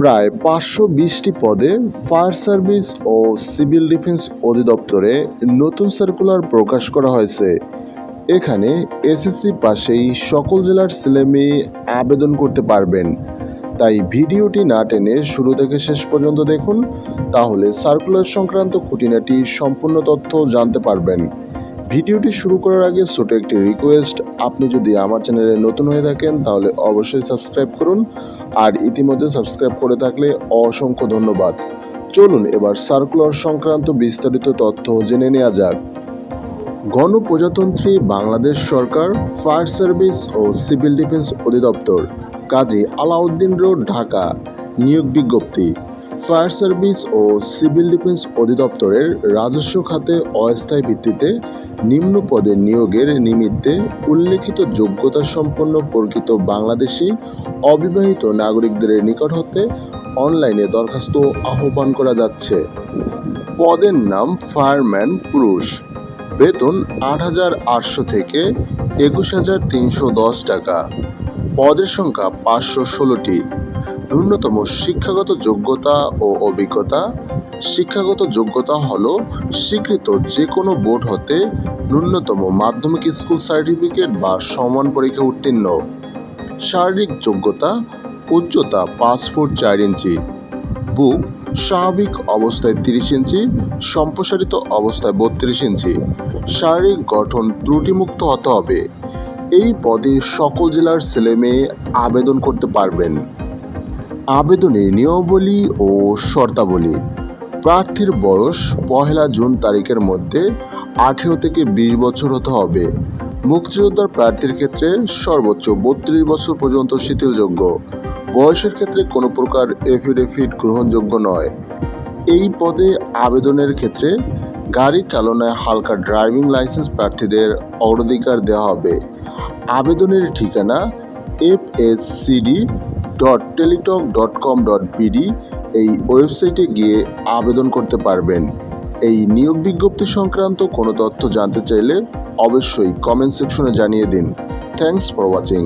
প্রায় ৫২০টি পদে fire service ও civil defence অধিদপ্তরে নতুন সার্কুলার প্রকাশ করা হয়েছে। এখানে এসএসসি পাশেই সকল জেলার ছেলেমেয়ে আবেদন করতে পারবেন। তাই ভিডিওটি না টেনে শুরু থেকে শেষ পর্যন্ত দেখুন, তাহলে সার্কুলার সংক্রান্ত খুঁটিনাটি সম্পূর্ণ তথ্য জানতে পারবেন। ভিডিওটি শুরু করার আগে ছোট একটি রিকোয়েস্ট, আপনি যদি আমার চ্যানেলে নতুন হয়ে থাকেন তাহলে অবশ্যই সাবস্ক্রাইব করুন, আর ইতিমধ্যে সাবস্ক্রাইব করে থাকলে অসংখ্য ধন্যবাদ। চলুন এবার সার্কুলার সংক্রান্ত বিস্তারিত তথ্য জেনে নেওয়া যাক। গণপ্রজাতন্ত্রী বাংলাদেশ সরকার, ফায়ার সার্ভিস ও সিভিল ডিফেন্স অধিদপ্তর, কাজী আলাউদ্দিন রোড, ঢাকা। নিয়োগ বিজ্ঞপ্তি। ফায়ার সার্ভিস ও সিভিল ডিফেন্স অধিদপ্তরের রাজস্ব খাতে অস্থায়ী ভিত্তিতে নিম্ন পদে নিয়োগের নিমিত্তে উল্লেখিত যোগ্যতা সম্পন্ন প্রকৃত বাংলাদেশি অবিবাহিত নাগরিকদের নিকট হতে অনলাইনে দরখাস্ত আহ্বান করা যাচ্ছে। পদের নাম ফায়ারম্যান, পুরুষ। বেতন ৮,৮০০ থেকে ২১,৩১০ টাকা। পদের সংখ্যা ৫১৬টি। ন্যূনতম শিক্ষাগত যোগ্যতা ও অভিজ্ঞতা। শিক্ষাগত যোগ্যতা হল স্বীকৃত যে কোনো বোর্ড হতে ন্যূনতম মাধ্যমিক স্কুল সার্টিফিকেট বা সমান পরীক্ষা উত্তীর্ণ। শারীরিক যোগ্যতা: উচ্চতা ৫ ফুট ৪ ইঞ্চি, বুক স্বাভাবিক অবস্থায় ৩০ ইঞ্চি, সম্প্রসারিত অবস্থায় ৩২ ইঞ্চি। শারীরিক গঠন ত্রুটিমুক্ত হতে হবে। এই পদে সকল জেলার ছেলেমেয়ে আবেদন করতে পারবেন। আবেদনের নিয়মাবলী ও শর্তাবলী: প্রার্থীর বয়স ১ জুন তারিখের মধ্যে ১৮ থেকে ২০ বছর হতে হবে। মুক্তিযোদ্ধার প্রার্থীর ক্ষেত্রে সর্বোচ্চ ৩২ বছর পর্যন্ত শিথিলযোগ্য। বয়সের ক্ষেত্রে কোনো প্রকার এফিডেভিট গ্রহণযোগ্য নয়। এই পদে আবেদনের ক্ষেত্রে গাড়ি চালনায় হালকা ড্রাইভিং লাইসেন্স প্রার্থীদের অগ্রাধিকার দেওয়া হবে। আবেদনের ঠিকানা fscd.teletalk.com.bd এই ওয়েবসাইটে গিয়ে আবেদন করতে পারবেন। এই নিয়োগ বিজ্ঞপ্তি সংক্রান্ত কোনো তথ্য জানতে চাইলে অবশ্যই কমেন্ট সেকশনে জানিয়ে দিন। Thanks for watching.